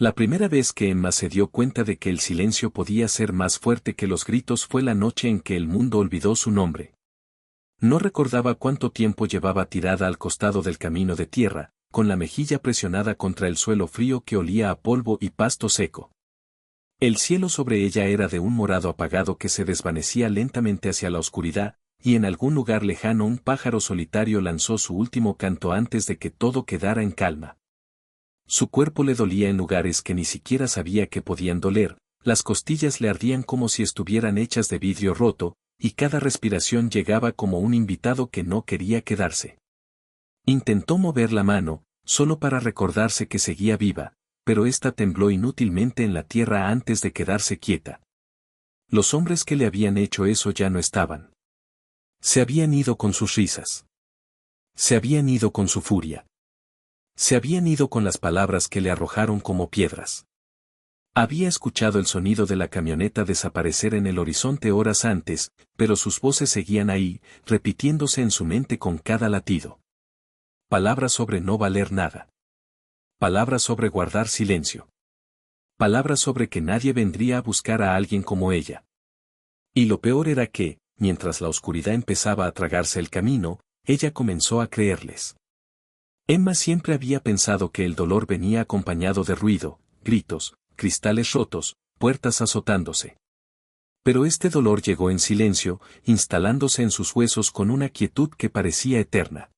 La primera vez que Emma se dio cuenta de que el silencio podía ser más fuerte que los gritos fue la noche en que el mundo olvidó su nombre. No recordaba cuánto tiempo llevaba tirada al costado del camino de tierra, con la mejilla presionada contra el suelo frío que olía a polvo y pasto seco. El cielo sobre ella era de un morado apagado que se desvanecía lentamente hacia la oscuridad, y en algún lugar lejano un pájaro solitario lanzó su último canto antes de que todo quedara en calma. Su cuerpo le dolía en lugares que ni siquiera sabía que podían doler, las costillas le ardían como si estuvieran hechas de vidrio roto, y cada respiración llegaba como un invitado que no quería quedarse. Intentó mover la mano, solo para recordarse que seguía viva, pero ésta tembló inútilmente en la tierra antes de quedarse quieta. Los hombres que le habían hecho eso ya no estaban. Se habían ido con sus risas. Se habían ido con su furia. Se habían ido con las palabras que le arrojaron como piedras. Había escuchado el sonido de la camioneta desaparecer en el horizonte horas antes, pero sus voces seguían ahí, repitiéndose en su mente con cada latido. Palabras sobre no valer nada. Palabras sobre guardar silencio. Palabras sobre que nadie vendría a buscar a alguien como ella. Y lo peor era que, mientras la oscuridad empezaba a tragarse el camino, ella comenzó a creerles. Emma siempre había pensado que el dolor venía acompañado de ruido, gritos, cristales rotos, puertas azotándose. Pero este dolor llegó en silencio, instalándose en sus huesos con una quietud que parecía eterna.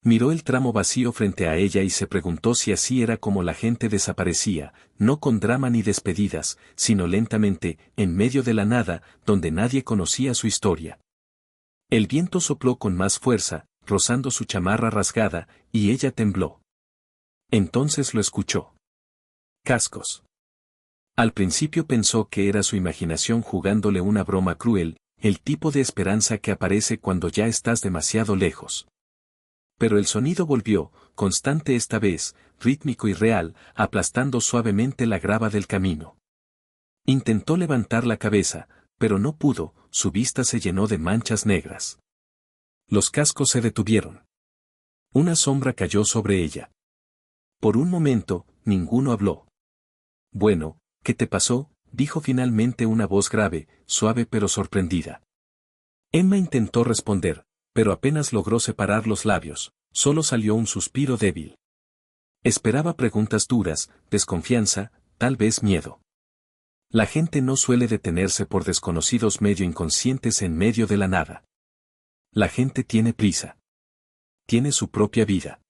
Miró el tramo vacío frente a ella y se preguntó si así era como la gente desaparecía, no con drama ni despedidas, sino lentamente, en medio de la nada, donde nadie conocía su historia. El viento sopló con más fuerza, rozando su chamarra rasgada, y ella tembló. Entonces lo escuchó. Cascos. Al principio pensó que era su imaginación jugándole una broma cruel, el tipo de esperanza que aparece cuando ya estás demasiado lejos. Pero el sonido volvió, constante esta vez, rítmico y real, aplastando suavemente la grava del camino. Intentó levantar la cabeza, pero no pudo, su vista se llenó de manchas negras. Los cascos se detuvieron. Una sombra cayó sobre ella. Por un momento, ninguno habló. Bueno, ¿qué te pasó?, dijo finalmente una voz grave, suave pero sorprendida. Emma intentó responder, pero apenas logró separar los labios, solo salió un suspiro débil. Esperaba preguntas duras, desconfianza, tal vez miedo. La gente no suele detenerse por desconocidos medio inconscientes en medio de la nada. La gente tiene prisa. Tiene su propia vida.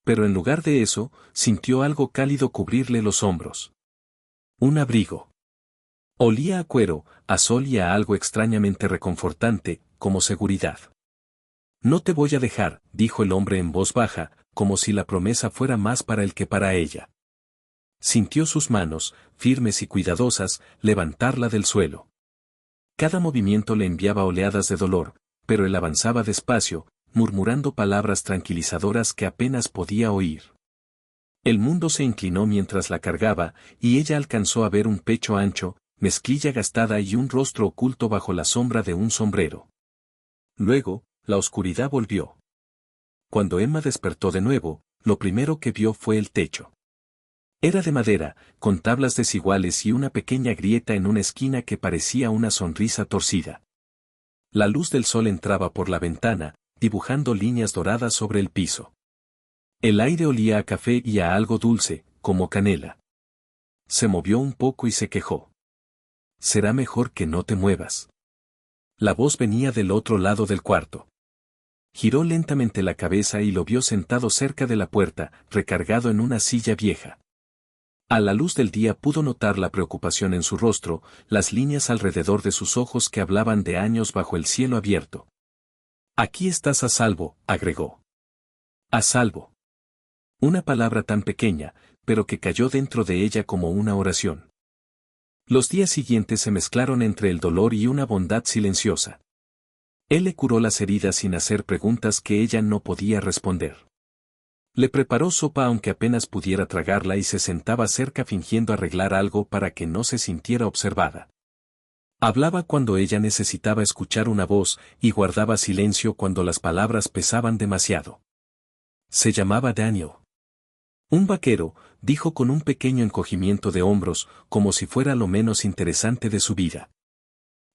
Pero en lugar de eso, sintió algo cálido cubrirle los hombros. Un abrigo. Olía a cuero, a sol y a algo extrañamente reconfortante, como seguridad. No te voy a dejar, dijo el hombre en voz baja, como si la promesa fuera más para él que para ella. Sintió sus manos, firmes y cuidadosas, levantarla del suelo. Cada movimiento le enviaba oleadas de dolor, pero él avanzaba despacio, murmurando palabras tranquilizadoras que apenas podía oír. El mundo se inclinó mientras la cargaba, y ella alcanzó a ver un pecho ancho, mezclilla gastada y un rostro oculto bajo la sombra de un sombrero. Luego, la oscuridad volvió. Cuando Emma despertó de nuevo, lo primero que vio fue el techo. Era de madera, con tablas desiguales y una pequeña grieta en una esquina que parecía una sonrisa torcida. La luz del sol entraba por la ventana, dibujando líneas doradas sobre el piso. El aire olía a café y a algo dulce, como canela. Se movió un poco y se quejó. Será mejor que no te muevas. La voz venía del otro lado del cuarto. Giró lentamente la cabeza y lo vio sentado cerca de la puerta, recargado en una silla vieja. A la luz del día pudo notar la preocupación en su rostro, las líneas alrededor de sus ojos que hablaban de años bajo el cielo abierto. Aquí estás a salvo, agregó. A salvo. Una palabra tan pequeña, pero que cayó dentro de ella como una oración. Los días siguientes se mezclaron entre el dolor y una bondad silenciosa. Él le curó las heridas sin hacer preguntas que ella no podía responder. Le preparó sopa aunque apenas pudiera tragarla y se sentaba cerca fingiendo arreglar algo para que no se sintiera observada. Hablaba cuando ella necesitaba escuchar una voz y guardaba silencio cuando las palabras pesaban demasiado. Se llamaba Daniel. Un vaquero, dijo con un pequeño encogimiento de hombros, como si fuera lo menos interesante de su vida.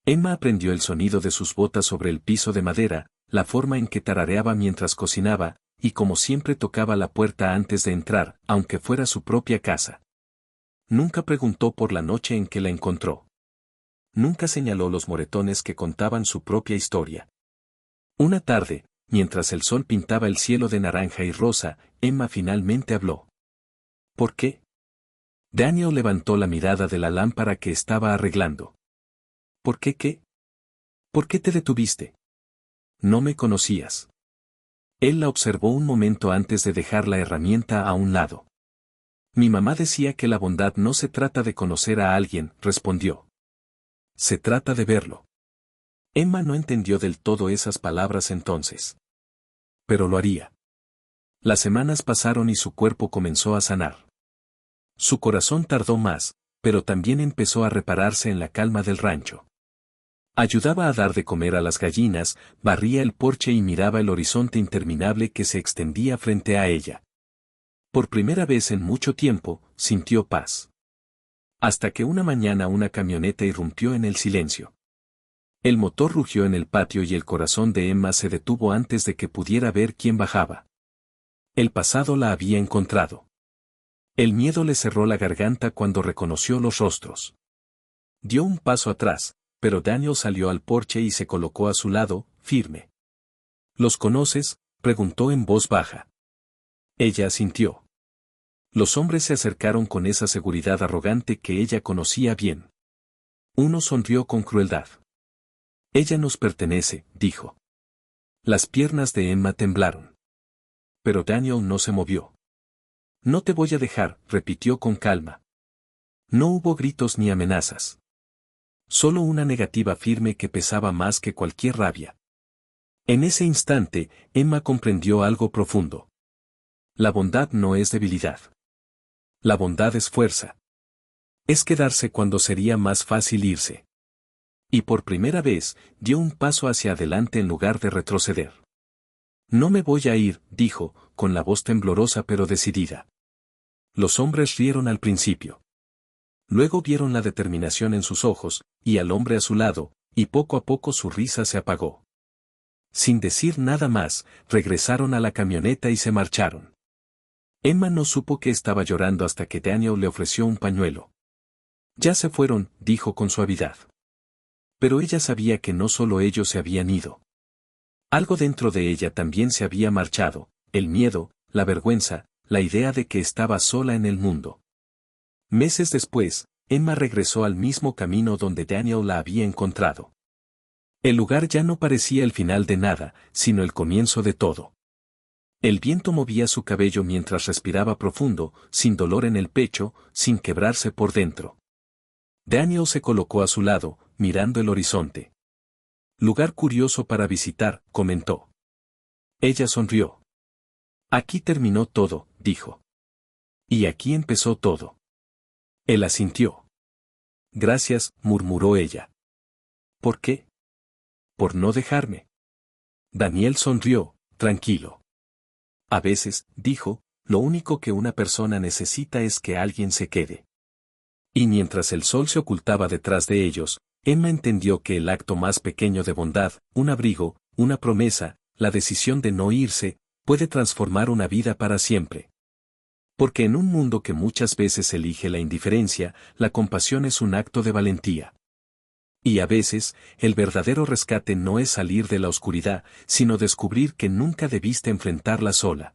Emma aprendió el sonido de sus botas sobre el piso de madera, la forma en que tarareaba mientras cocinaba, y como siempre tocaba la puerta antes de entrar, aunque fuera su propia casa. Nunca preguntó por la noche en que la encontró. Nunca señaló los moretones que contaban su propia historia. Una tarde, mientras el sol pintaba el cielo de naranja y rosa, Emma finalmente habló. ¿Por qué? Daniel levantó la mirada de la lámpara que estaba arreglando. ¿Por qué qué? ¿Por qué te detuviste? No me conocías. Él la observó un momento antes de dejar la herramienta a un lado. Mi mamá decía que la bondad no se trata de conocer a alguien, respondió. Se trata de verlo. Emma no entendió del todo esas palabras entonces. Pero lo haría. Las semanas pasaron y su cuerpo comenzó a sanar. Su corazón tardó más, pero también empezó a repararse en la calma del rancho. Ayudaba a dar de comer a las gallinas, barría el porche y miraba el horizonte interminable que se extendía frente a ella. Por primera vez en mucho tiempo, sintió paz. Hasta que una mañana una camioneta irrumpió en el silencio. El motor rugió en el patio y el corazón de Emma se detuvo antes de que pudiera ver quién bajaba. El pasado la había encontrado. El miedo le cerró la garganta cuando reconoció los rostros. Dio un paso atrás, pero Daniel salió al porche y se colocó a su lado, firme. ¿Los conoces?, preguntó en voz baja. Ella asintió. Los hombres se acercaron con esa seguridad arrogante que ella conocía bien. Uno sonrió con crueldad. Ella nos pertenece, dijo. Las piernas de Emma temblaron. Pero Daniel no se movió. No te voy a dejar, repitió con calma. No hubo gritos ni amenazas. Solo una negativa firme que pesaba más que cualquier rabia. En ese instante, Emma comprendió algo profundo. La bondad no es debilidad. La bondad es fuerza. Es quedarse cuando sería más fácil irse. Y por primera vez, dio un paso hacia adelante en lugar de retroceder. No me voy a ir, dijo, con la voz temblorosa pero decidida. Los hombres rieron al principio. Luego vieron la determinación en sus ojos, y al hombre a su lado, y poco a poco su risa se apagó. Sin decir nada más, regresaron a la camioneta y se marcharon. Emma no supo que estaba llorando hasta que Daniel le ofreció un pañuelo. Ya se fueron, dijo con suavidad. Pero ella sabía que no solo ellos se habían ido. Algo dentro de ella también se había marchado, el miedo, la vergüenza, la idea de que estaba sola en el mundo. Meses después, Emma regresó al mismo camino donde Daniel la había encontrado. El lugar ya no parecía el final de nada, sino el comienzo de todo. El viento movía su cabello mientras respiraba profundo, sin dolor en el pecho, sin quebrarse por dentro. Daniel se colocó a su lado, mirando el horizonte. Lugar curioso para visitar, comentó. Ella sonrió. Aquí terminó todo, dijo. Y aquí empezó todo. Él asintió. Gracias, murmuró ella. ¿Por qué? Por no dejarme. Daniel sonrió, tranquilo. A veces, dijo, lo único que una persona necesita es que alguien se quede. Y mientras el sol se ocultaba detrás de ellos, Emma entendió que el acto más pequeño de bondad, un abrigo, una promesa, la decisión de no irse, puede transformar una vida para siempre. Porque en un mundo que muchas veces elige la indiferencia, la compasión es un acto de valentía. Y a veces, el verdadero rescate no es salir de la oscuridad, sino descubrir que nunca debiste enfrentarla sola.